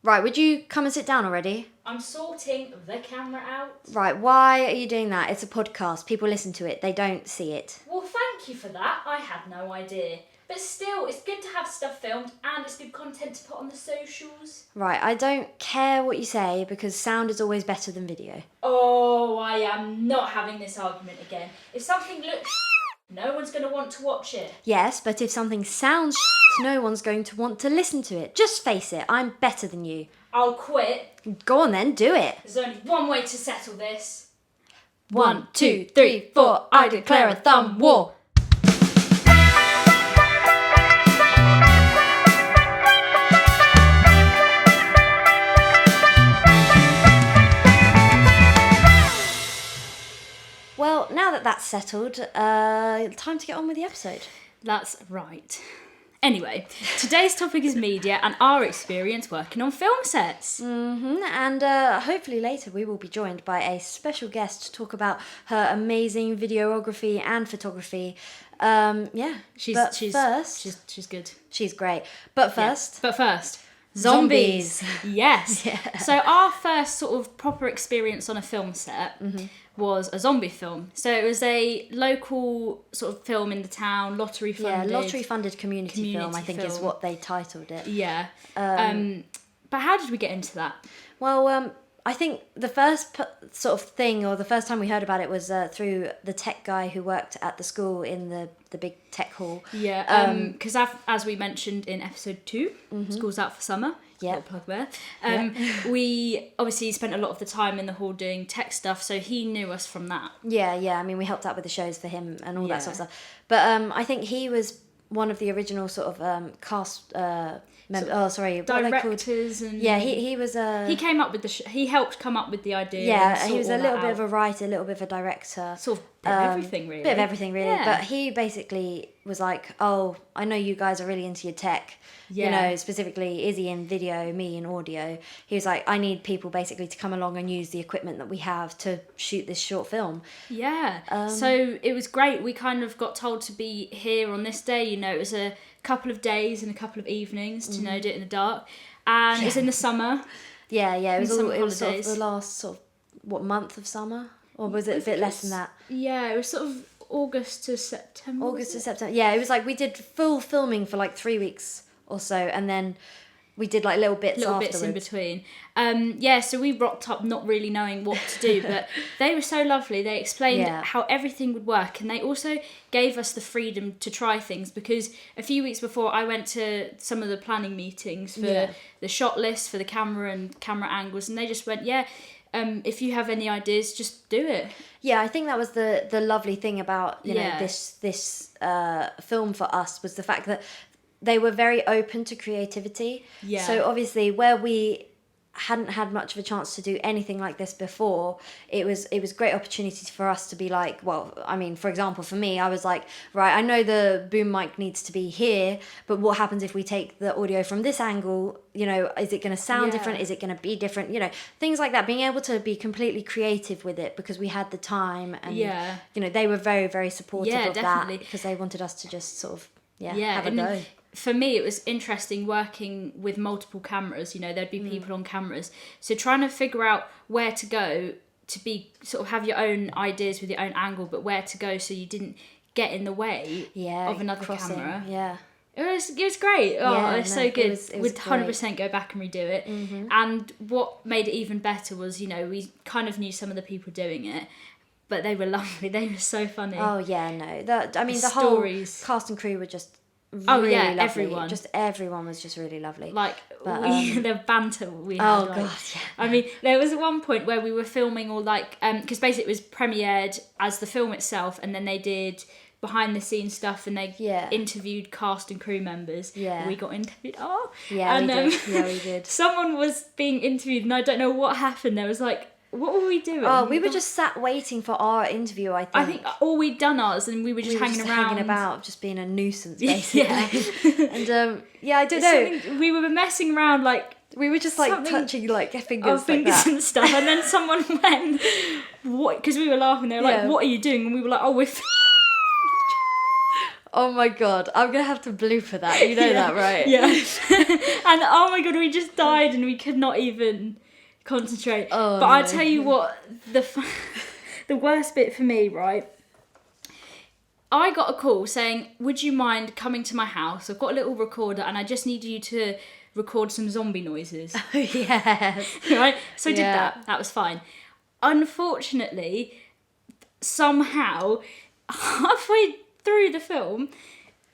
Right, would you come and sit down already? I'm sorting the camera out. Right, why are you doing that? It's a podcast. People listen to it. They don't see it. Well, thank you for that. I had no idea. But still, it's good to have stuff filmed and it's good content to put on the socials. Right, I don't care what you say because sound is always better than video. Oh, I am not having this argument again. If something looks no one's going to want to watch it. Yes, but if something sounds no one's going to want to listen to it. Just face it, I'm better than you. I'll quit. Go on then, do it. There's only one way to settle this. 1, 2, 3, 4, I declare a thumb war. Well, now that that's settled, time to get on with the episode. That's right. Anyway, today's topic is media and our experience working on film sets. And hopefully later we will be joined by a special guest to talk about her amazing videography and photography. She's good. She's great. But first... Yeah. But first... Zombies. Yes. Yeah. So our first sort of proper experience on a film set was a zombie film. So it was a local sort of film in the town, lottery funded. Yeah, lottery funded community film, I think is what they titled it. Yeah. But how did we get into that? Well, I think the first sort of thing, or the first time we heard about it was through the tech guy who worked at the school in the big tech hall. Yeah, because as we mentioned in episode 2, School's Out for Summer. Yeah, plug there. We obviously spent a lot of the time in the hall doing tech stuff, so he knew us from that. Yeah. I mean, we helped out with the shows for him and all that sort of stuff. But I think he was one of the original sort of cast members. Directors and he was he came up with he helped come up with the idea. Yeah, he was a little bit of a writer, a little bit of a director. Sort of bit of everything, really. Bit of everything, really. Yeah. But he basically was like, "Oh, I know you guys are really into your tech. Yeah. You know, specifically Izzy in video, me in audio." He was like, "I need people basically to come along and use the equipment that we have to shoot this short film." Yeah. So it was great. We kind of got told to be here on this day. You know, it was a couple of days and a couple of evenings to do it in the dark, and it was in the summer. Yeah. It was sort of the last sort of month of summer, or was it a bit less than that? Yeah, it was sort of August to September. Yeah, it was like we did full filming for like 3 weeks or so, and then we did like little bits in between. So we rocked up not really knowing what to do, but they were so lovely. They explained how everything would work, and they also gave us the freedom to try things, because a few weeks before I went to some of the planning meetings for the shot list for the camera and camera angles, and they just went, if you have any ideas, just do it. Yeah, I think that was the lovely thing about this film for us, was the fact that they were very open to creativity. Yeah. So obviously, where we hadn't had much of a chance to do anything like this before, it was great opportunity for us to be like, well, I mean, for example, for me, I was like, right, I know the boom mic needs to be here, but what happens if we take the audio from this angle? You know, is it going to sound different? Is it going to be different? You know, things like that. Being able to be completely creative with it because we had the time, and you know, they were very, very supportive of definitely. that, because they wanted us to just sort of have a and go. For me, it was interesting working with multiple cameras. You know, there'd be people on cameras. So trying to figure out where to go to be sort of have your own ideas with your own angle, but where to go so you didn't get in the way of another camera. Yeah. It was great. Oh, it was so good. It was We'd 100% go back and redo it. And what made it even better was, you know, we kind of knew some of the people doing it, but they were lovely. They were so funny. Oh, yeah, no. The stories. Whole cast and crew were just really lovely. Everyone. Just everyone was just really lovely. Like, the banter we had. Oh, God, yeah. I mean, there was one point where we were filming all like, because basically it was premiered as the film itself, and then they did behind the scenes stuff, and they interviewed cast and crew members. Yeah. We got interviewed. We did. Someone was being interviewed, and I don't know what happened. There was like, what were we doing? Oh, we were just sat waiting for our interview, I think. All we'd done ours, and we were just hanging around. Hanging about, just being a nuisance, basically. And, I don't know. We were messing around, like... We were just, like, touching, like, fingers like that. And stuff, and then someone went, what? Because we were laughing, they were like, what are you doing? And we were like, we're... Oh my god, I'm gonna have to blooper that. You know that, right? Yeah. And oh my god, we just died and we could not even concentrate. Oh, but no. I tell you what, the worst bit for me, right? I got a call saying, would you mind coming to my house? I've got a little recorder and I just need you to record some zombie noises. Yes. Right? So I did that. That was fine. Unfortunately, somehow, halfway through the film,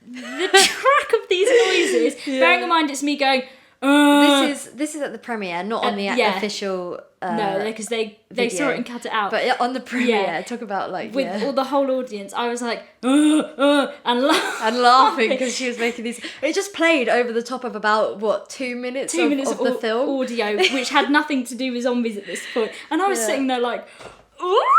the track of these noises, bearing in mind it's me going, This is at the premiere, not on the official. No, because they saw it and cut it out. But on the premiere, talk about like with all the whole audience, I was like, and laughing because she was making these. It just played over the top of about 2 minutes of the film audio, which had nothing to do with zombies at this point, and I was sitting there like.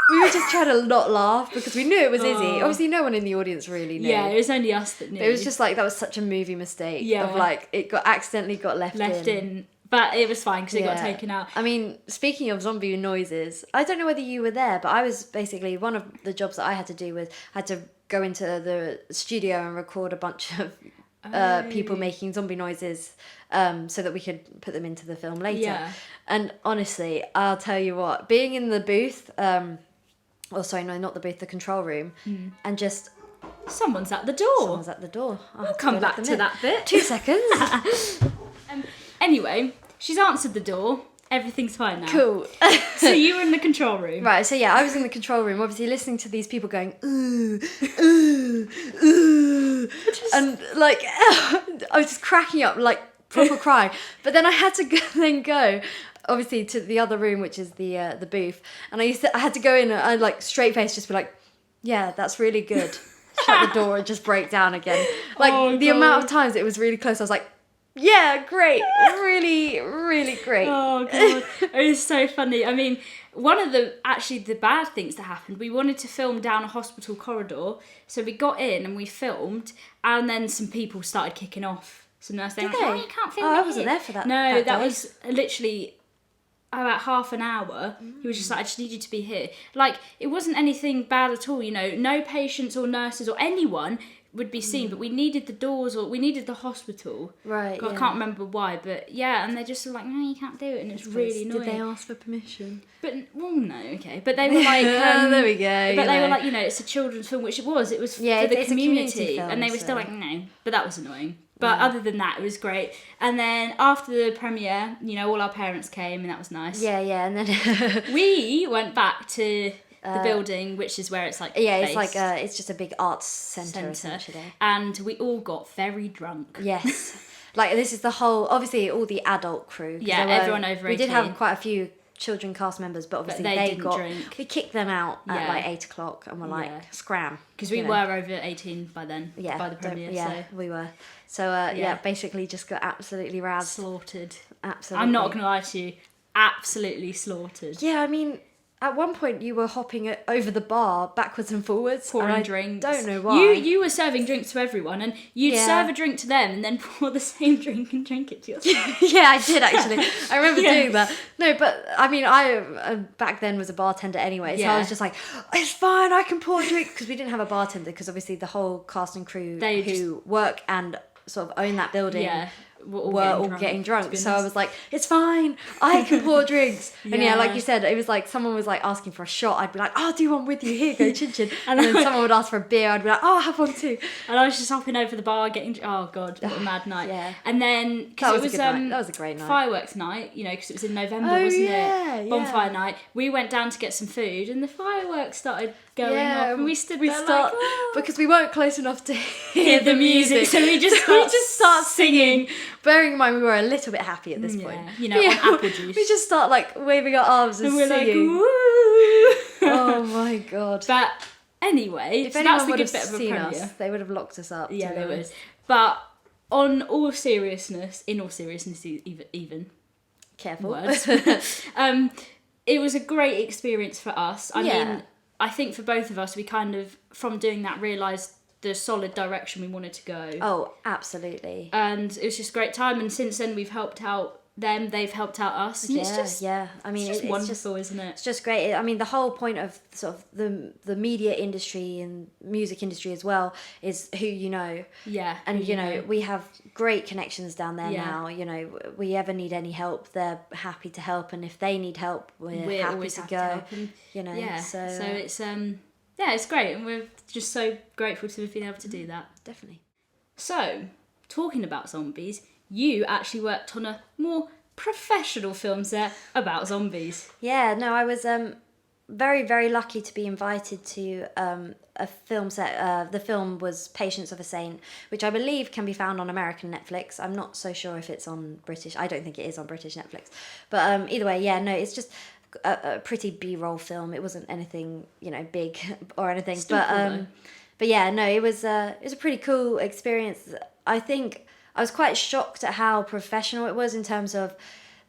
We were just trying to not laugh because we knew it was Izzy. Obviously, no one in the audience really knew. Yeah, it was only us that knew. But it was just like that was such a movie mistake. Yeah. Of like it accidentally got left in. But it was fine because it got taken out. I mean, speaking of zombie noises, I don't know whether you were there, but I was basically one of the jobs that I had to do was I had to go into the studio and record a bunch of people making zombie noises so that we could put them into the film later. Yeah. And honestly, I'll tell you what, being in the booth, not the booth, the control room, and just... Someone's at the door. Someone's at the door. I'll come back to that bit. 2 seconds. Anyway, she's answered the door. Everything's fine now. Cool. So you were in the control room. Right, so I was in the control room, obviously listening to these people going, ooh, ooh, ooh. And like, I was just cracking up, like proper crying. But then I had to go, obviously, to the other room, which is the booth. And I had to go in and I like straight face just be like, yeah, that's really good. Shut the door and just break down again. Like the amount of times it was really close, I was like, yeah, great. Really, really great. Oh, God. It was so funny. I mean, one of the bad things that happened, we wanted to film down a hospital corridor. So we got in and we filmed, and then some people started kicking off. Some nurse saying, oh, you can't film I wasn't there for that. No, that was literally about half an hour. He was just like, I just need you to be here. Like, it wasn't anything bad at all, no patients or nurses or anyone would be seen, but we needed the doors, or we needed the hospital. Right. I can't remember why, but and they're just like, no, you can't do it, and it's really annoying. Did they ask for permission? But no, okay. But they were like, there we go. But they were like, it's a children's film, which it was. It was for the community, film, and they were still like, no. But that was annoying. But other than that, it was great. And then after the premiere, all our parents came, and that was nice. Yeah, and then we went back to the building, which is where it's like it's like it's just a big arts centre essentially, and we all got very drunk. Yes. Like this is the whole, obviously all the adult crew. Everyone over 18. We did have quite a few children cast members, but obviously they didn't drink. We kicked them out at like 8 o'clock and we're like, scram. Because we were over 18 by then, by the premiere. We were. So basically just got absolutely razzed. Slaughtered. Absolutely. I'm not going to lie to you, absolutely slaughtered. Yeah, I mean, at one point you were hopping over the bar backwards and forwards. Pouring drinks. Don't know why. You were serving drinks to everyone, and you'd serve a drink to them and then pour the same drink and drink it to yourself. Yeah, I did actually. I remember doing that. No, but I mean, I back then was a bartender anyway, so I was just like, it's fine, I can pour a drink, because we didn't have a bartender, because obviously the whole cast and crew who work and sort of own that building were all getting drunk. So I was like, it's fine, I can pour drinks. And like you said, it was like someone was like asking for a shot, I'd be like, I'll do one with you, here, go chin chin. And then someone would ask for a beer, I'd be like, oh, I'll have one too. And I was just hopping over the bar getting, oh god, what a mad night. Yeah. And then, because it was that was a great night. Fireworks night, because it was in November, wasn't it? Bonfire night. We went down to get some food and the fireworks started going off, and we stood there like, because we weren't close enough to hear the music, so we just start singing. Bearing in mind we were a little bit happy at this point. On apple juice. We just start like waving our arms and we're singing. Like, woo! Oh my god. But anyway, if anyone would have seen us, they would have locked us up. Yeah, they would. But in all seriousness, even careful words, it was a great experience for us. I mean, I think for both of us, we kind of, from doing that, realised the solid direction we wanted to go. Oh, absolutely. And it was just a great time. And since then, we've helped out them, they've helped out us. And it's just I mean, it's just wonderful, isn't it? It's just great. I mean, the whole point of sort of the media industry and music industry as well is who you know. Yeah. And you know, we have great connections down there now. You know, we ever need any help, they're happy to help, and if they need help, we're happy to go. And, you know, so it's it's great, and we're just so grateful to have been able to do that. Definitely. So, talking about zombies, you actually worked on a more professional film set about zombies. Yeah, no, I was very, very lucky to be invited to a film set. The film was Patience of a Saint, which I believe can be found on American Netflix. I'm not so sure if it's on British. I don't think it is on British Netflix. But either way, yeah, no, it's just a pretty B-roll film. It wasn't anything, you know, big or anything. Still cool, though. But yeah, no, it was a pretty cool experience. I think I was quite shocked at how professional it was in terms of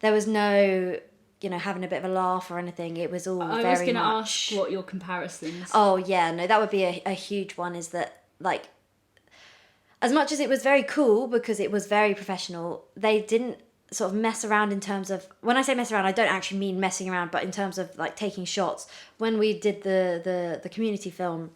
there was no, you know, having a bit of a laugh or anything. It was all very much... I was going to ask what your comparisons... Oh, yeah, no, that would be a huge one, is that, like, as much as it was very cool because it was very professional, they didn't sort of mess around in terms of... When I say mess around, I don't actually mean messing around, but in terms of, like, taking shots. When we did the community film...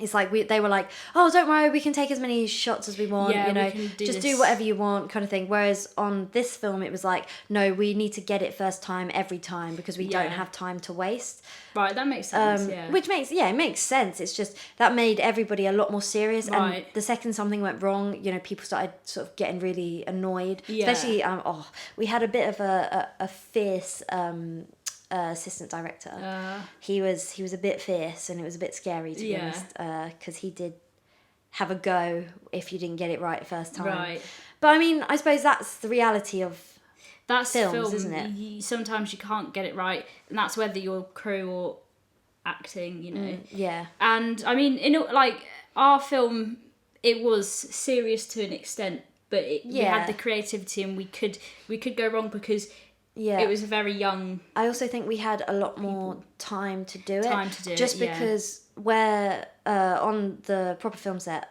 It's like they were like, oh, don't worry, we can take as many shots as we want, you know, just do whatever you want, kind of thing. Whereas on this film, it was like, no, we need to get it first time every time because we don't have time to waste. Right, that makes sense. Which makes it makes sense. It's just that made everybody a lot more serious. Right. And the second something went wrong, you know, people started sort of getting really annoyed. Yeah. Especially, we had a bit of a fierce. Assistant director. He was a bit fierce, and it was a bit scary, to be honest, because he did have a go if you didn't get it right first time. Right. But I mean, I suppose that's the reality of films, isn't it? Sometimes you can't get it right, and that's whether you're crew or acting, you know. Yeah. And I mean, like our film, it was serious to an extent, but we had the creativity, and we could go wrong because. Yeah. It was a very young... I also think we had a lot more time to do it. Just because where on the proper film set,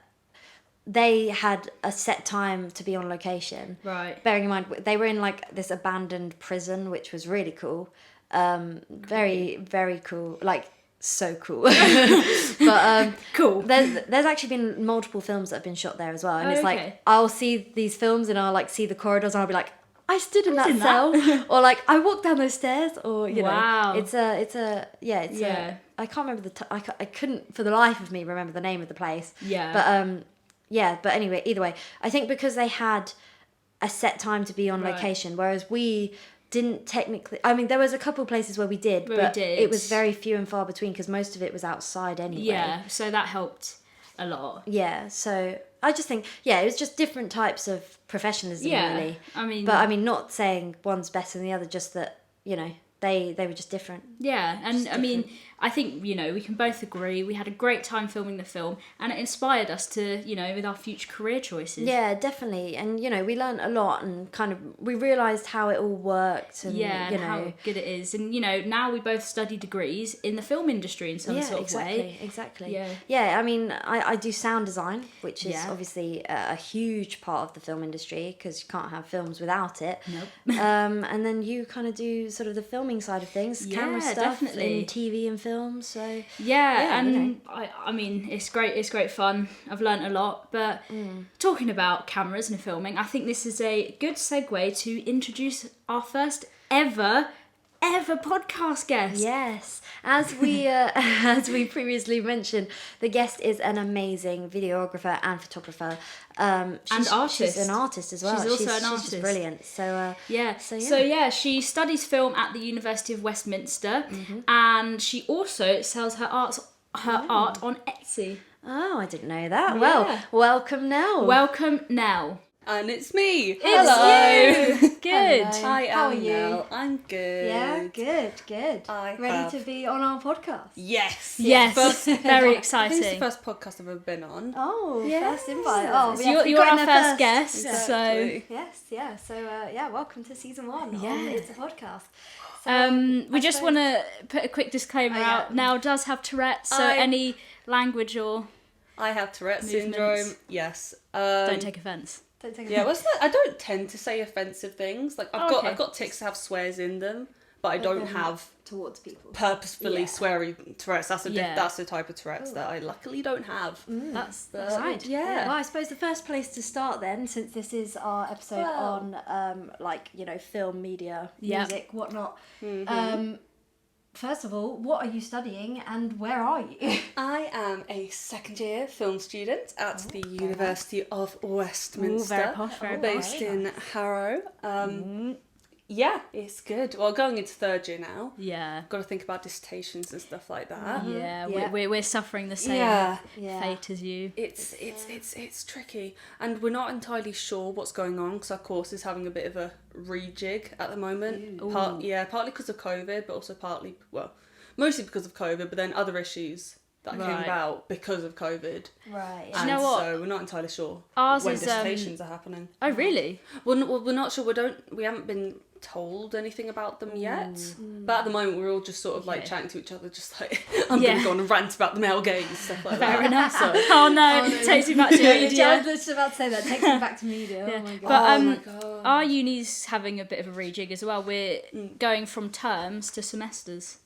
they had a set time to be on location. Right. Bearing in mind, they were in like this abandoned prison, which was really cool. Very, very cool. Like, so cool. But cool. There's actually been multiple films that have been shot there as well. And it's like, I'll see these films and I'll like see the corridors and I'll be like, I stood in that cell, or like I walked down those stairs, or you know, I can't remember I couldn't for the life of me remember the name of the place. Yeah. But anyway, either way, I think because they had a set time to be on location, whereas we didn't technically. I mean, there was a couple of places where we did, but it was very few and far between because most of it was outside anyway. Yeah, so that helped a lot. Yeah, so I just think, it was just different types of professionalism, really. I mean, not saying one's better than the other, just that, you know, they were just different. Yeah, and I mean, I think, you know, we can both agree we had a great time filming the film, and it inspired us to, you know, with our future career choices. Yeah, definitely. And, you know, we learned a lot, and kind of, we realised how it all worked, and, you know, how good it is. And, you know, now we both study degrees in the film industry in some sort of way. Exactly. Yeah, I mean, I do sound design, which is obviously a huge part of the film industry, because you can't have films without it. Nope. And then you kind of do sort of the filming side of things, camera stuff, definitely. In TV and film, so and you know. I mean, it's great fun. I've learnt a lot, but talking about cameras and filming, I think this is a good segue to introduce our first ever podcast guest. Yes, as we previously mentioned, the guest is an amazing videographer and photographer, and artist. She's an artist as well. She's also an artist. She's just brilliant. So she studies film at the University of Westminster, and she also sells her art on Etsy. Oh, I didn't know that. Yeah. Well, welcome Nell. And it's me. It's you. Good. Hello. Hi, How are you? Nell. I'm good. Yeah, good. Ready to be on our podcast? Yes. Very exciting. This is the first podcast I've ever been on. Oh, first invite. Oh, so you're our first guest. Exactly. So yes. So welcome to season 1. Yeah, It's a Podcast. So, we just want to put a quick disclaimer out. Nell does have Tourette's, so any language or I have Tourette's syndrome. Yes. Don't take offence. Don't take Yeah, I don't tend to say offensive things. Like I've got tics that have swears in them, but I don't have towards people purposefully sweary Tourette's. That's the type of Tourette's that I luckily don't have. That's right. good. Yeah. Well, I suppose the first place to start then, since this is our episode on film, media, music, whatnot. First of all, what are you studying and where are you? I am a second-year film student at the University of Westminster, based in Harrow. Yeah, it's good. Well, going into third year now. Yeah. Got to think about dissertations and stuff like that. Yeah, we're suffering the same fate as you. It's tricky, and we're not entirely sure what's going on because our course is having a bit of a rejig at the moment. Partly because of COVID, but also mostly because of COVID, but then other issues that came about because of COVID. Right. And you know what? so we're not entirely sure Ours when is, dissertations are happening. Oh, really? We're not sure. We haven't been told anything about them yet, but at the moment we're all just sort of like chatting to each other, just like I'm gonna go on and rant about the male gaze and stuff like that. Fair enough. Oh no, it takes me back to media. I was just about to say that. Takes me back to media. Oh my god. But my God. Our uni's having a bit of a rejig as well. We're going from terms to semesters.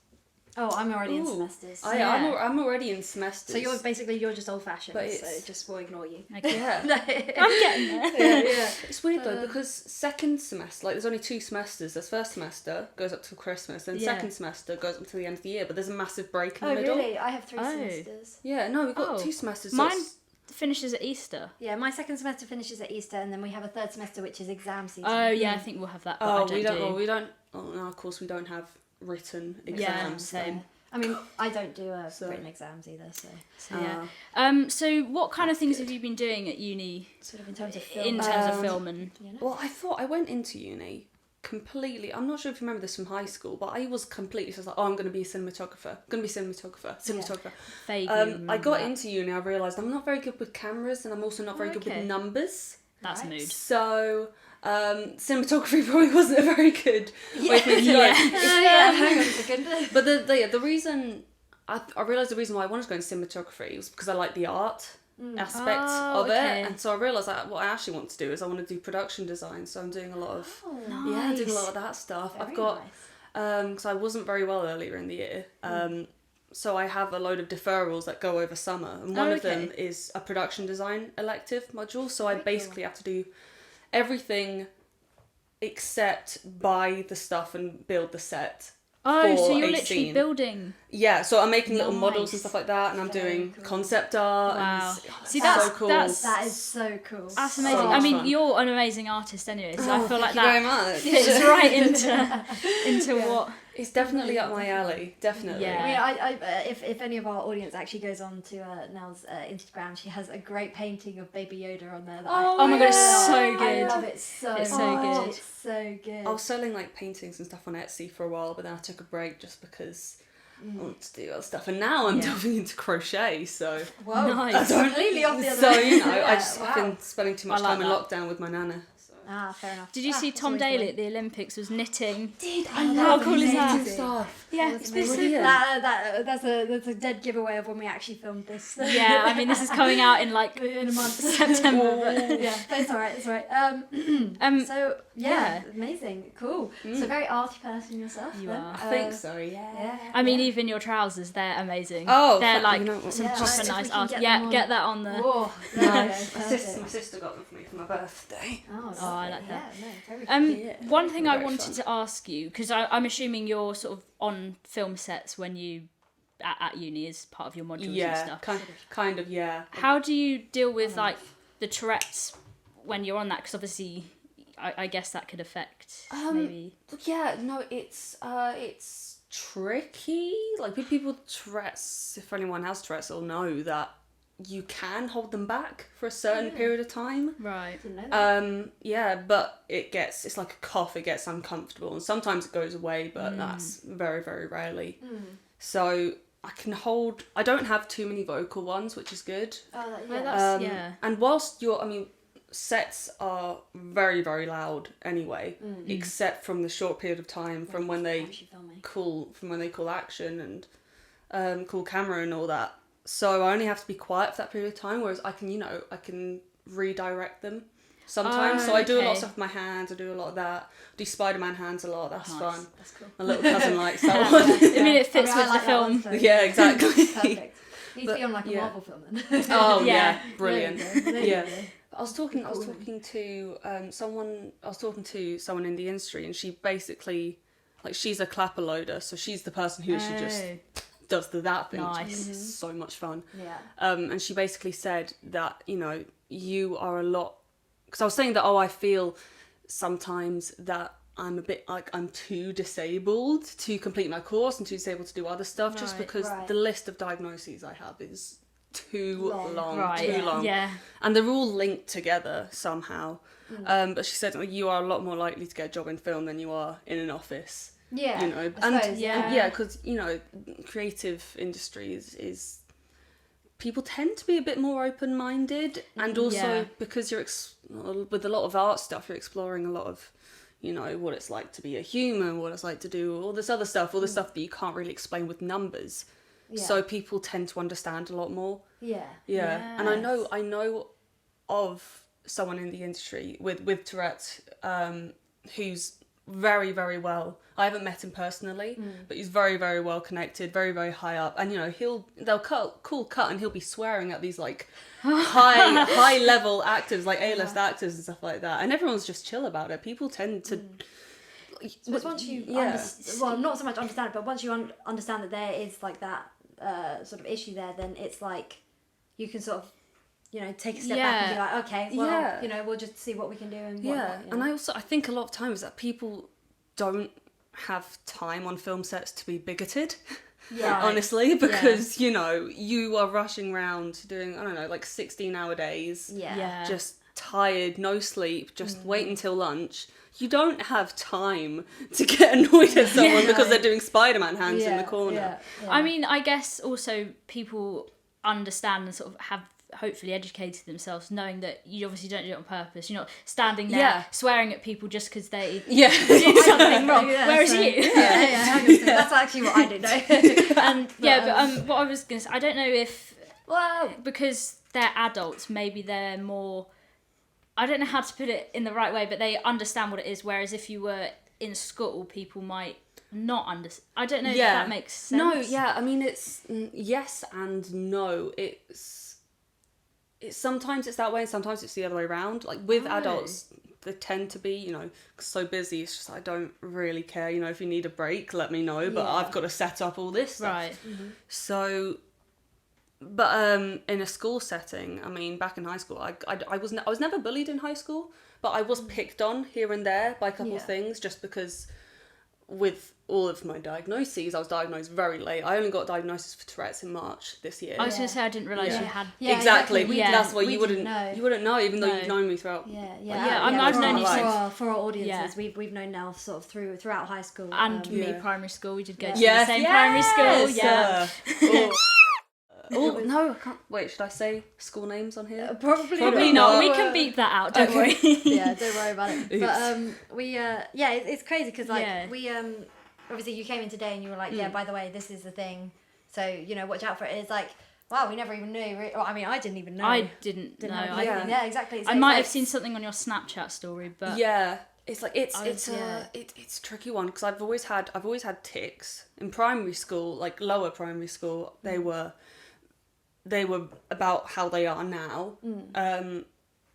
Oh, I'm already in semesters. I'm already in semesters. So you're just old fashioned. But so just we'll ignore you. Okay. Yeah. I'm getting there. Yeah. It's weird though because second semester, like there's only 2 semesters. There's first semester goes up till Christmas, and second semester goes up till the end of the year. But there's a massive break in the middle. Oh really? I have 3 semesters. Yeah. No, we've got 2 semesters. Mine finishes at Easter. Yeah, my second semester finishes at Easter, and then we have a third semester which is exam season. Oh yeah, I think we'll have that. But we don't. Oh no, of course we don't have written exams. Same. I mean, I don't do written exams either, so yeah. So what kind of things have you been doing at uni? Sort of in terms of film. In terms of film and. Well, I went into uni completely. I'm not sure if you remember this from high school, but I was completely just like, I'm going to be a cinematographer. Cinematographer. Vaguely. I got into uni. I realised I'm not very good with cameras, and I'm also not very good with numbers. That's mood. So. Cinematography probably wasn't a very good way for me to go. Hang on a second. But the reason I realised the reason why I wanted to go into cinematography was because I like the art aspect of it, and so I realised that what I actually want to do is I want to do production design. So I'm doing a lot of doing a lot of that stuff. I've got because I wasn't very well earlier in the year. So I have a load of deferrals that go over summer, and one of them is a production design elective module. So I basically have to do everything except buy the stuff and build the set. Oh, so you're a literally scene. building. Yeah, so I'm making little models and stuff like that, and I'm doing concept art. Wow. And See, that's so cool. That is so cool. That's amazing. So I mean, fun. you're an amazing artist anyway, so I feel like Thank that you very much. fits right into what. It's definitely up my alley, definitely. Yeah. I mean, if any of our audience actually goes on to Nell's Instagram, she has a great painting of Baby Yoda on there. That Oh my god, it's so good. I love it so It's so much. good. It's so good. I was selling like paintings and stuff on Etsy for a while, but then I took a break just because I wanted to do other stuff, and now I'm delving into crochet. So Whoa, Nice. completely off the other. so end. I've been spending too much I like time in that. lockdown with my nana. Ah, fair enough. Did you see that's Tom always the Daly way. at the Olympics was knitting? I How cool is that? Stuff. Yeah, That's this is, brilliant. That's a dead giveaway of when we actually filmed this. yeah. I mean, this is coming out in like in a month. September. But, Yeah, but it's alright. It's alright. So yeah, amazing, cool. So very arty person yourself. You then. are. I think so. Yeah. I mean, even your trousers, they're amazing. Oh, they're fuck, like you know what? some Yeah, proper if nice we can art. get Yeah, them on. get that on the. Whoa, there we go, My perfect. sister got them for me for my birthday. Oh, I like that. Yeah, no, very cool. Yeah. One thing I Very wanted fun. to ask you, because I'm assuming you're sort of on film sets when you at uni as part of your modules and Yeah, stuff. kind of, yeah. How do you deal with like the Tourette's when you're on that? Because obviously, I guess that could affect maybe. Yeah, no, it's tricky. Like people with Tourette's, if anyone has Tourette's, will know that you can hold them back for a certain period of time. Right. Didn't know that. Yeah, but it's like a cough, it gets uncomfortable, and sometimes it goes away, but that's very, very rarely. So I don't have too many vocal ones, which is good. Oh, Well, yeah. that's And whilst sets are very, very loud anyway, except from the short period of time from when they call action and call camera and all that. So I only have to be quiet for that period of time, whereas I can redirect them. sometimes. So I do a lot of stuff with my hands. I do a lot of that. I do Spider-Man hands a lot. That's fun. That's cool. My little cousin likes that one. I mean, it fits with the film. Yeah, exactly. Perfect. Needs to be on like a Marvel film then. Oh yeah, brilliant. Yeah. I was talking to someone in the industry, and she basically, like, she's a clapper loader, so she's the person who actually just does that thing, which is so much fun. Yeah. And she basically said that, you know, you are a lot, because I was saying that, I feel sometimes that I'm a bit like I'm too disabled to complete my course and too disabled to do other stuff, just because the list of diagnoses I have is too long. Yeah. And they're all linked together somehow. But she said you are a lot more likely to get a job in film than you are in an office. Yeah. You know, because you know, creative industries is people tend to be a bit more open-minded, and also because you're with a lot of art stuff, you're exploring a lot of, you know, what it's like to be a human, what it's like to do all this other stuff, all the stuff that you can't really explain with numbers. Yeah. So people tend to understand a lot more. Yeah. Yeah. Yes. And I know of someone in the industry with Tourette's who's very, very well. I haven't met him personally, but he's very, very well connected, very, very high up. And, you know, they'll cut and he'll be swearing at these, like, high level actors, like A-list actors and stuff like that. And everyone's just chill about it. People tend to... So once you well, not so much understand it, but once you understand that there is like that sort of issue there, then it's like you can sort of, you know, take a step back and be like, okay, well, you know, we'll just see what we can do and whatnot. And I think a lot of times that people don't have time on film sets to be bigoted. Honestly, because you know, you are rushing around doing, I don't know, like 16-hour days, just tired, no sleep, just wait until lunch. You don't have time to get annoyed at someone because they're doing Spider-Man hands in the corner. I mean, I guess also people understand and sort of have hopefully educated themselves, knowing that you obviously don't do it on purpose. You're not standing there swearing at people just because they do something wrong. Whereas you, that's actually what I do. But what I was gonna say, I don't know if because they're adults, maybe they're more. I don't know how to put it in the right way, but they understand what it is. Whereas if you were in school, people might not understand. I don't know if that makes sense. No, I mean, it's yes and no. It's sometimes it's that way, and sometimes it's the other way around. Like with adults, they tend to be, you know, so busy. It's just I don't really care. You know, if you need a break, let me know. But I've got to set up all this stuff. Right. So. But in a school setting, I mean, back in high school, I was never bullied in high school, but I was picked on here and there by a couple of things, just because with all of my diagnoses, I was diagnosed very late. I only got diagnosis for Tourette's in March this year. I was going to say I didn't realise you had. Exactly. That's why you wouldn't know, even though you've known me throughout. I've known you for our audiences. We've known now sort of throughout high school and me primary school. We did go to the same primary school. Yeah. Oh, no, I can't. Wait, should I say school names on here? Probably not. We can beep that out, don't worry. Don't worry about it. But it's crazy because we obviously you came in today and you were like, by the way, this is the thing. So, you know, watch out for it. It's like, wow, we never even knew. I mean, I didn't even know. I didn't know. Yeah, exactly. So I might have seen something on your Snapchat story, but it's like it's a tricky one because I've always had tics in primary school, like lower primary school. They were about how they are now,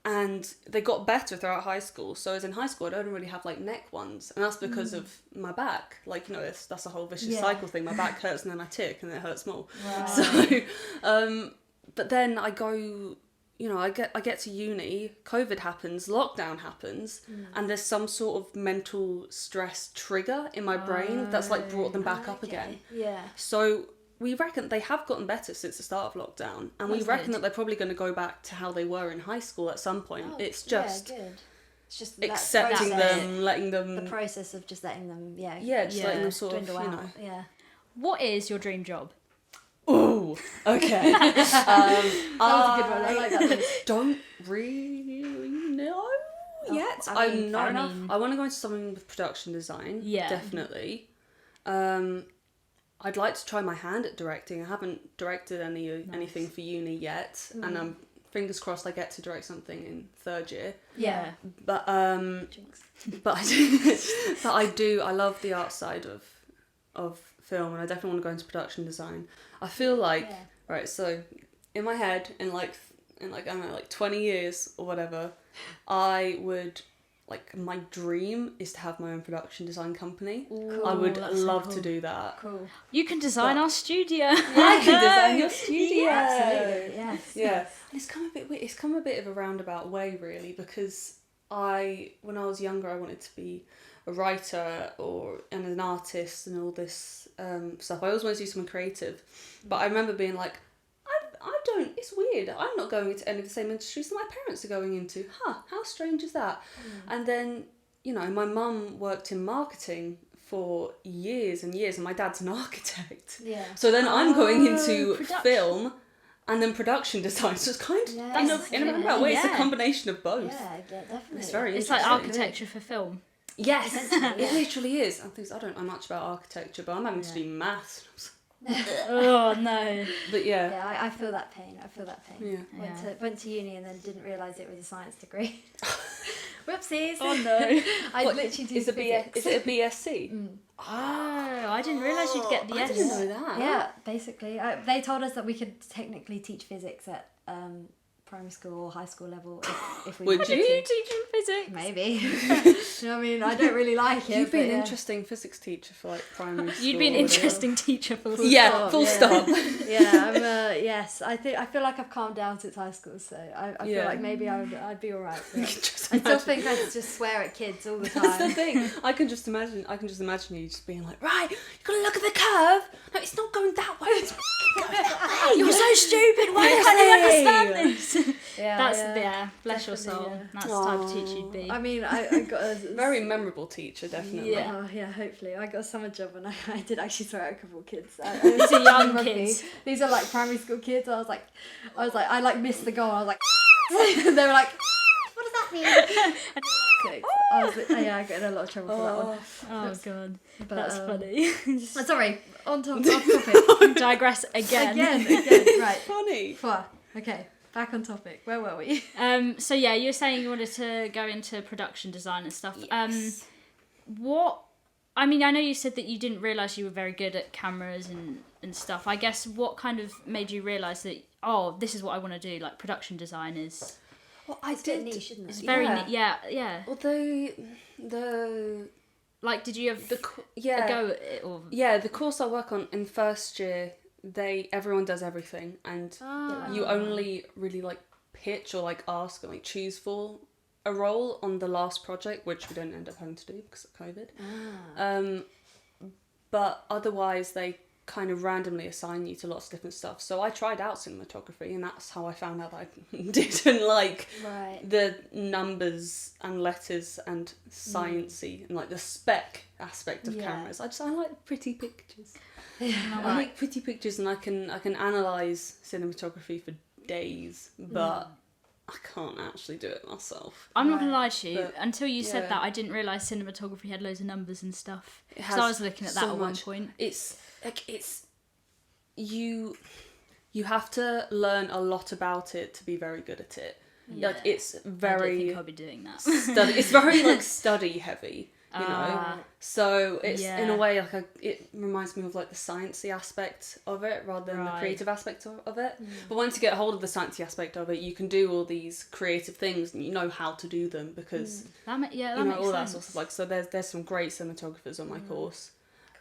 and they got better throughout high school. So as in high school, I don't really have like neck ones, and that's because of my back. Like, you know, that's a whole vicious cycle thing. My back hurts and then I tick and it hurts more. Right. So, but then I go, you know, I get to uni, COVID happens, lockdown happens, and there's some sort of mental stress trigger in my brain that's like brought them back up again. Yeah. So we reckon they have gotten better since the start of lockdown, and we reckon that they're probably going to go back to how they were in high school at some point. It's just it's just accepting them, letting them. The process of just letting them, just letting them sort of, you know. Yeah. What is your dream job? Ooh, okay. That was a good one. I like that one. Don't really know yet. I want to go into something with production design. Yeah, definitely. I'd like to try my hand at directing. I haven't directed anything for uni yet, and I'm fingers crossed I get to direct something in 3rd year. Yeah. But I love the art side of film, and I definitely want to go into production design. I feel like right, so in my head, in like I don't know, like 20 years or whatever, I would, like, my dream is to have my own production design company. Ooh, I would love so cool. to do that. Cool. You can design our studio. I can design your studio. Yeah, absolutely. Yes. Yeah. And it's come a bit weird. It's come a bit of a roundabout way, really, because when I was younger, I wanted to be a writer and an artist and all this stuff. I always wanted to do something creative, but I remember being like, I don't. It's weird. I'm not going into any of the same industries that my parents are going into. How strange is that? And then, you know, my mum worked in marketing for years and years, and my dad's an architect. Yeah. So then I'm going into production. film and then production design. So it's kind of in a roundabout way. It's a combination of both. Yeah, definitely. It's very It's like interesting. architecture for film. Yes, it literally is. I don't know much about architecture, but I'm having to do maths. Oh no. But yeah. Yeah, I feel that pain. Yeah. Went to uni and then didn't realise it was a science degree. Whoopsies. Oh no. I What, literally do is it physics. a BSc? Oh, I didn't realise you'd get the I S. didn't know that. Yeah, basically. They told us that we could technically teach physics at primary school or high school level if we Would wanted you? to. You teaching physics? Maybe. You know what I mean? I don't really like it. You'd be but an yeah. interesting physics teacher for like primary school. You'd be an or whatever. interesting teacher for Yeah, full stop. Yeah, yes. I feel like I've calmed down since high school, so I feel Yeah. like maybe I'd be alright. I Just still imagine- think I'd just swear at kids all the That's the time. thing. I can just imagine you just being like, right, you gotta look at the curve. No, it's not going that way. It's going that way. You're so stupid. Why can't you understand this? Yeah, That's bless your definitely, soul. yeah. That's the type of teacher you'd be. I mean, I got a Very memorable teacher, definitely. Yeah. Oh, yeah, hopefully. I got a summer job and I did actually throw out a couple of kids. These are young Rugby. kids. These are like primary school kids. I was like, I missed the goal. I was like, and they were like, what does that mean? I got in a lot of trouble for that one. Oh god, But, that's funny. Sorry, off topic. Digress again. Again, right. Funny. Okay, back on topic. Where were we? So yeah, you were saying you wanted to go into production design and stuff. Yes. I mean, I know you said that you didn't realise you were very good at cameras and stuff. I guess what kind of made you realise that, this is what I want to do, like production design is... Well, I It's a bit niche, isn't it? It's very... Yeah. Yeah. Although the Like, did you have a yeah go at it? Or... yeah the course I work on in first year, everyone does everything, and you only really like pitch or like ask or like choose for a role on the last project, which we don't end up having to do because of COVID. But otherwise they kind of randomly assign you to lots of different stuff. So I tried out cinematography, and that's how I found out that I didn't like the numbers and letters and sciencey and like the spec aspect of cameras. I like pretty pictures. I like pretty pictures, and I can analyze cinematography for days, but I can't actually do it myself. I'm not gonna lie to you. But, until you said that, I didn't realise cinematography had loads of numbers and stuff. It So I was looking at that so at one much. point. It's like you have to learn a lot about it to be very good at it. Yeah. Like it's I don't very think I'll be doing that. it's very like study heavy, you know. So it's in a way like it reminds me of like the sciencey aspect of it rather than the creative aspect of it. But once you get hold of the sciencey aspect of it, you can do all these creative things and you know how to do them because that makes you know sense. all that sort of like. So there's some great cinematographers on my course.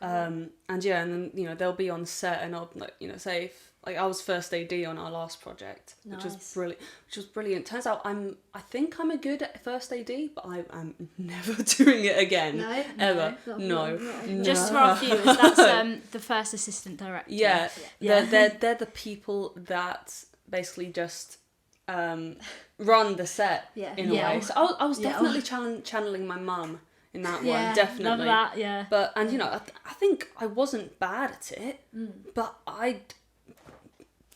And then you know they'll be on set, and I'll like you know say if like I was first AD on our last project, which was brilliant. Turns out I think I'm a good at first AD, but I'm never doing it again. Ever. No. Just for our viewers, that's the first assistant director. Yeah. They're the people that basically just run the set in a way. So I was definitely channeling my mum in that one, definitely. Love that, yeah. But and you know, I think I wasn't bad at it, but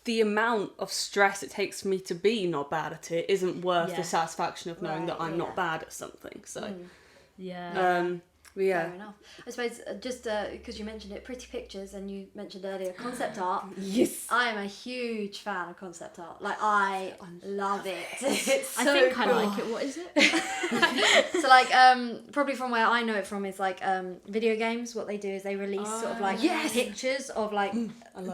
the amount of stress it takes for me to be not bad at it isn't worth the satisfaction of knowing that I'm not bad at something. So Yeah. Fair enough. I suppose just because you mentioned it, pretty pictures, and you mentioned earlier concept art. Yes. I am a huge fan of concept art. Like, I love it. It's so I think cool. I like it. What is it? So like probably from where I know it from is like video games. What they do is they release sort of like pictures of like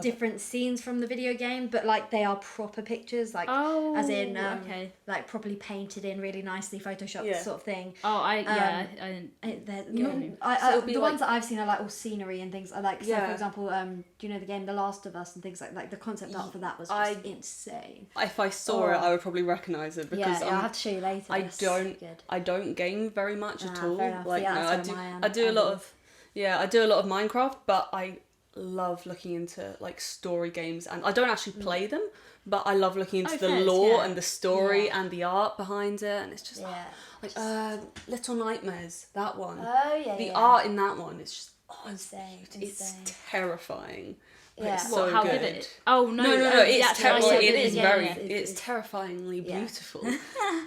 different scenes from the video game, but like they are proper pictures, like as in like properly painted in really nicely, photoshopped sort of thing. The ones that I've seen are like all scenery and things. I like, so for example, do you know the game The Last of Us and things like the concept art for that was just insane. If I saw it, I would probably recognise it because I'll have to show you later. I don't game very much at all. Fair enough. Like I do a lot of Minecraft, but I love looking into like story games, and I don't actually play them, but I love looking into the lore and the story and the art behind it, and it's just like Little Nightmares, that one. The art in that one is just insane. It's terrifying. Yeah. It's so good. Did it? Oh no! It's terrifyingly beautiful,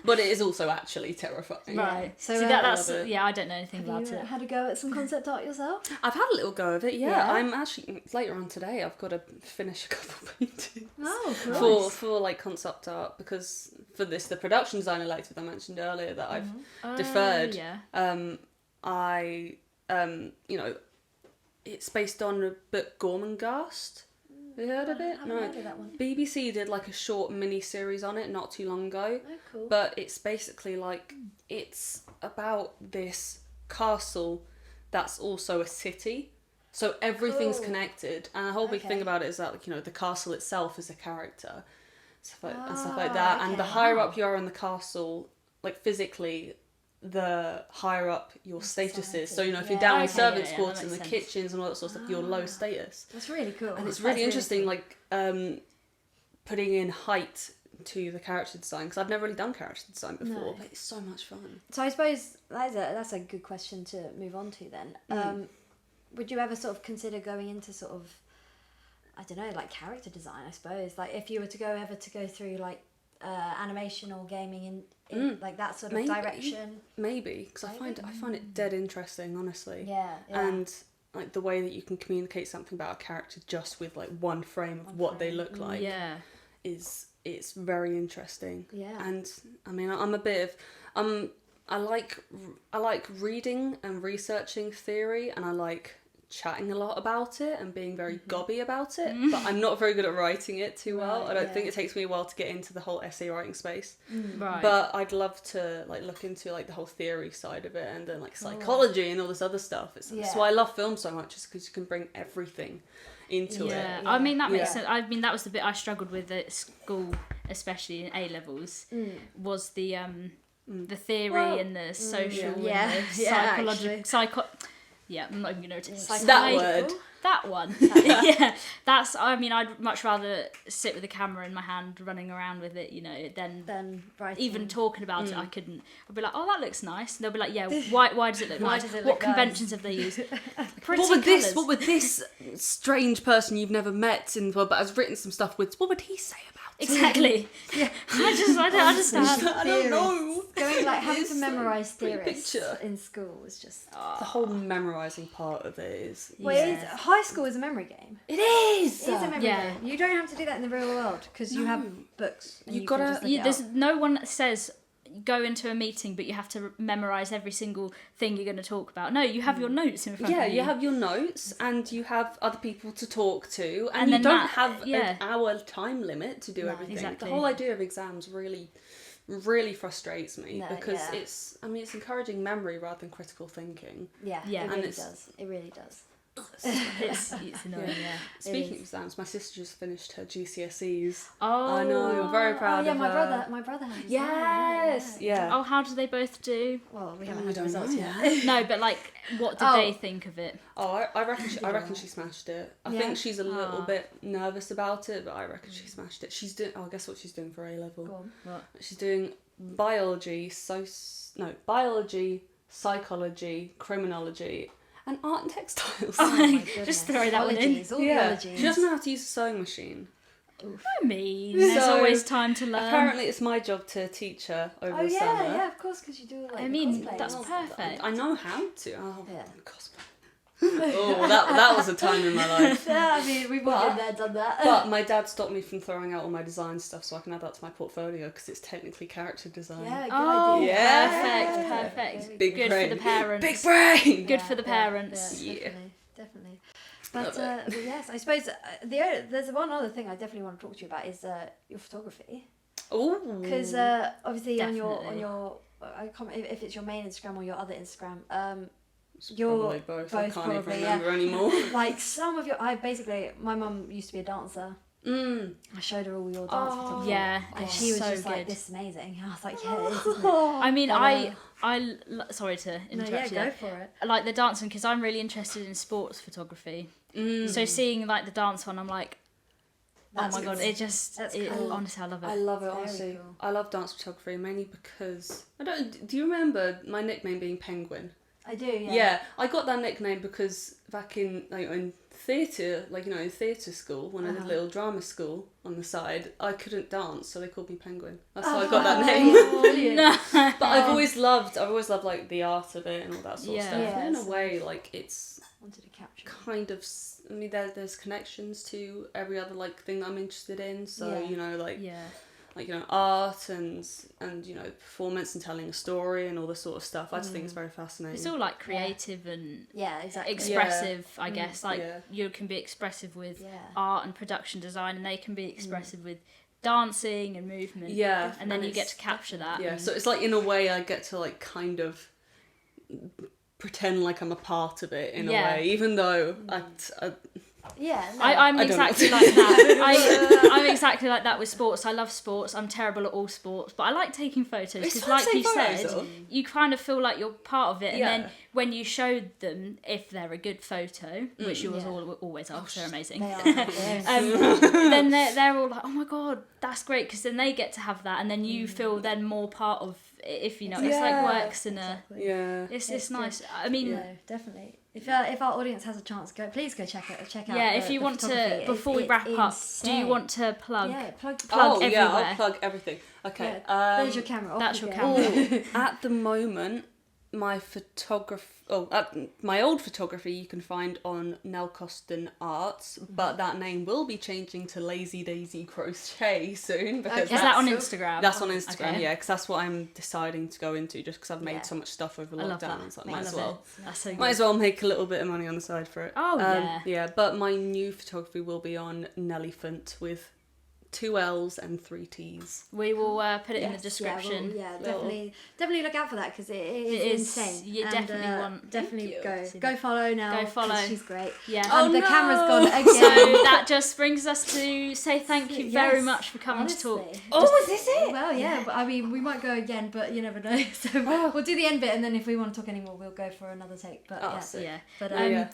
but it is also actually terrifying. Right. So that's I don't know anything about it. Had a go at some concept art yourself? I've had a little go of it. Yeah. I'm actually later on today. I've got to finish a couple of paintings. Oh, cool. For like concept art, because for the production design elective I mentioned earlier that I've deferred. It's based on a book, Gormenghast. Have you heard of it? I haven't heard of that one. BBC did like a short mini series on it not too long ago. Oh, cool. But it's basically like, it's about this castle that's also a city. So everything's connected. And the whole big thing about it is that, like, you know, the castle itself is a character. And stuff like that. And the higher up you are in the castle, like physically, the higher up your status is. So, you know, if you're down in servants' quarters and the kitchens and all that sort of stuff, you're low status. That's really cool. And it's really interesting, like, putting in height to the character design, because I've never really done character design before, but it's so much fun. So I suppose that's a good question to move on to then. Would you ever sort of consider going into sort of, I don't know, like character design, I suppose? Like if you were to go through like animation or gaming in like that sort of direction? Maybe, because I find it dead interesting, honestly. Yeah. And like the way that you can communicate something about a character just with like one frame of what they look like it's very interesting. Yeah. And I mean, I'm a bit of I like reading and researching theory, and I like chatting a lot about it and being very gobby about it, but I'm not very good at writing it too well. I don't think it takes me a while to get into the whole essay writing space. Right. But I'd love to like look into like the whole theory side of it, and then like psychology and all this other stuff. That's why I love film so much, is because you can bring everything into it. Yeah, I mean that makes sense. I mean that was the bit I struggled with at school, especially in A levels, was the theory and the social and the psychological I'm not even going to that word. That one. That's. I mean, I'd much rather sit with a camera in my hand, running around with it, you know, than writing. Even talking about it. I couldn't. I'd be like, oh, that looks nice. And they'll be like, yeah, why does it look nice? What conventions have they used? What would this strange person you've never met in the world but has written some stuff with? What would he say about it? Exactly. I don't understand. I don't know. Going like having to memorise theorists in school was just the whole memorising part of it is. High school is a memory game. It is. It is a memory game. You don't have to do that in the real world because you have books. And there's no one that says go into a meeting, but you have to memorise every single thing you're going to talk about. No, you have your notes in front of you. Yeah, you have your notes, and you have other people to talk to, and you don't have an hour time limit to do everything. Exactly. The whole idea of exams really frustrates me because it's encouraging memory rather than critical thinking. Yeah, it really does. It really does. It's annoying, Speaking of exams, my sister just finished her GCSEs. Oh, I know, I'm very proud of her. My brother has. Yes, yeah. Oh, how did they both do? Well, we haven't had the results yet. No, but like, what did they think of it? Oh, I reckon she smashed it. I think she's a little bit nervous about it, but I reckon she smashed it. She's doing. Oh, guess what she's doing for A level? Go on. What? She's doing biology, psychology, criminology, and art and textiles. Just throw that one in. She doesn't know how to use a sewing machine. I mean, there's always time to learn. Apparently, it's my job to teach her over the summer. Yeah, of course, because you do like. I mean, cosplay. that's perfect. I know how to. Oh, Yeah. cosplay. Oh, that was a time in my life. Yeah, I mean, we've all been there, done that. But my dad stopped me from throwing out all my design stuff, so I can add that to my portfolio because it's technically character design. Yeah, good Oh, idea. Yeah. perfect. Big Good brain. for the parents. Big brain. Good for the parents. Yeah, definitely. But yes, I suppose there's one other thing I definitely want to talk to you about is your photography. Oh. Because obviously Definitely. on your I can't if it's your main Instagram or your other Instagram, It's you're probably both. I can't probably, even remember anymore. like some of your my mum used to be a dancer. I showed her all your dance photography. Yeah, And she was so just like, good. this is amazing. And I was like, yeah, it is, isn't it? I mean, But, sorry to no, interrupt yeah, you. go for it. I like the dancing because I'm really interested in sports photography. So seeing like the dance one, I'm like, oh That's my god, cool. That's cool. honestly, I love it. I love it, Very honestly. cool. I love dance photography mainly because do you remember my nickname being Penguin? I do, yeah. Yeah, I got that nickname because back in theatre, in theatre school, when I did little drama school on the side, I couldn't dance, so they called me Penguin. That's how I got that name. Brilliant. But I've always loved like the art of it and all that sort of Yeah. stuff. Yeah, and in a it's way, like it's Wanted to capture. kind of. I mean, there's connections to every other like thing that I'm interested in. So Yeah. Art and performance and telling a story and all this sort of stuff. I just think it's very fascinating. It's all like creative and Yeah, exactly. expressive, I guess. Like Yeah. you can be expressive with Yeah. art and production design, and they can be expressive with dancing and movement. Yeah, and then you get it's- to capture that. Yeah, and- so it's like in a way I get to like kind of pretend like I'm a part of it in a way, even though Yeah. No. I'm I don't know. exactly like that. I'm exactly like that with sports. I love sports. I'm terrible at all sports, but I like taking photos It's because, fun like to you take said, photos of. you kind of feel like you're part of it. And Yeah. then when you showed them, if they're a good photo, which yours Yeah. always are, 'cause they're amazing. They are. Yes. Then they're all like, oh my god, that's great, because then they get to have that, and then you feel then more part of it, if you know. It's like Yeah. works in a. yeah. It's good. nice. I mean. No, definitely. If our audience has a chance, please go check out. Yeah, if the- you the want to, photography. before we It's wrap up, do insane. you want to plug? Yeah, plug everywhere. Yeah, I'll plug everything. Okay. Yeah, there's your camera. Off that's you your go. camera. At the moment, my old photography you can find on Nell Coston Arts, but that name will be changing to Lazy Daisy Crochet soon because Is that on Instagram? That's on Instagram, Okay. yeah, because that's what I'm deciding to go into, just because I've made Yeah. so much stuff over I love that. lockdown. It's like, I might as love well. it. That's so good. Might as well make a little bit of money on the side for it. Oh, yeah. Yeah, but my new photography will be on Nellyphant with 2 L's and 3 T's. We will put it in the Yes, description. Yeah, definitely look out for that because it is insane. You And, definitely want. definitely Thank you. go follow now. Go follow. 'cause she's great. Yeah. And the camera's gone again. So that just brings us to say thank you very Yes, much for coming to talk. honestly. Oh, is this it? Well, yeah, but I mean, we might go again, but you never know. So we'll do the end bit, and then if we want to talk anymore, we'll go for another take. But Oh, yeah, sick. Yeah. but Yeah.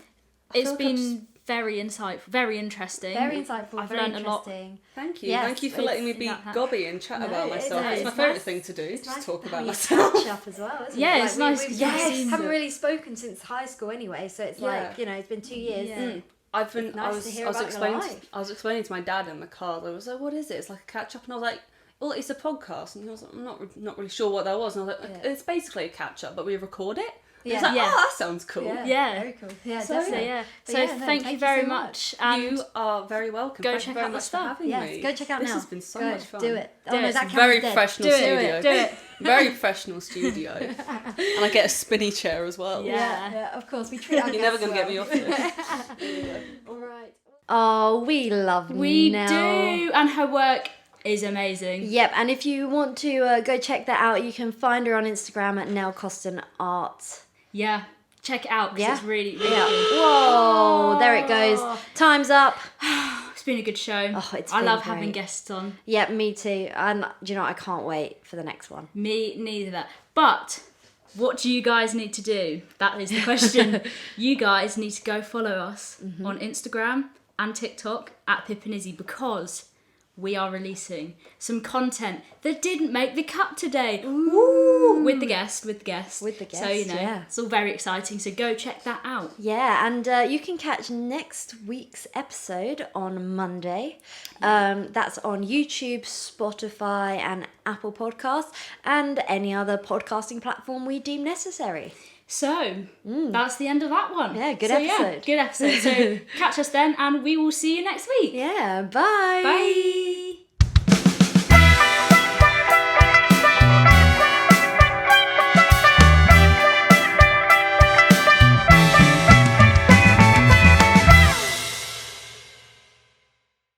It's feel like been very insightful, very interesting. very insightful. I've very learned a lot. interesting. Thank you. Yes, Thank you for letting me be it's- gobby and chat No, about it's myself. nice. It's my It's favourite nice. thing to do, It's just nice talk how about you myself. catch up as well, isn't Yeah, it? it's nice We 'cause yes, haven't you- really spoken since high school anyway, so it's Yeah. like it's been 2 years. Yeah. I've been. It's nice to hear about your life. I was explaining to my dad in the car. I was like, "What is it?" It's like a catch up, and I was like, "Well, it's a podcast." And he was like, "I'm not really sure what that was." And I was like, Yeah. "It's basically a catch up, but we record it." And Yeah. He's like, Yeah. "Oh, that sounds cool." Yeah. Very cool. Yeah, So, So definitely. yeah. But So yeah, no, thank you very so much. And You are very welcome. Go Thank check you very out the much for stuff. having Yes, me. go check out this now. has been so Go, much fun. Do it. Do Oh no, it. that It's a camera's very dead. professional do studio. it. Do it. Very professional studio. And I get a spinny chair as well. Yeah. Yeah, of course. We treat our You're never guests going to well. get me off this. All right. Oh, we love We Nell. do, and her work is amazing. Yep, and if you want to go check that out, you can find her on Instagram at Nell Coston Art. Yeah, check it out because Yeah. it's really, really Yeah. good. Whoa, there it goes. Time's up. It's been a good show. Oh, it's I been love great. having guests on. Yep, me too. And do you know, I can't wait for the next one. Me neither. But what do you guys need to do? That is the question. You guys need to go follow us Mm-hmm. on Instagram and TikTok at Pip and Izzy, because we are releasing some content that didn't make the cut today. Ooh. With the guest. So, it's all very exciting. So go check that out. Yeah, and you can catch next week's episode on Monday. That's on YouTube, Spotify, and Apple Podcasts, and any other podcasting platform we deem necessary. So, that's the end of that one. Yeah, good episode. Yeah, good episode. So, catch us then, and we will see you next week. Yeah, bye. Bye.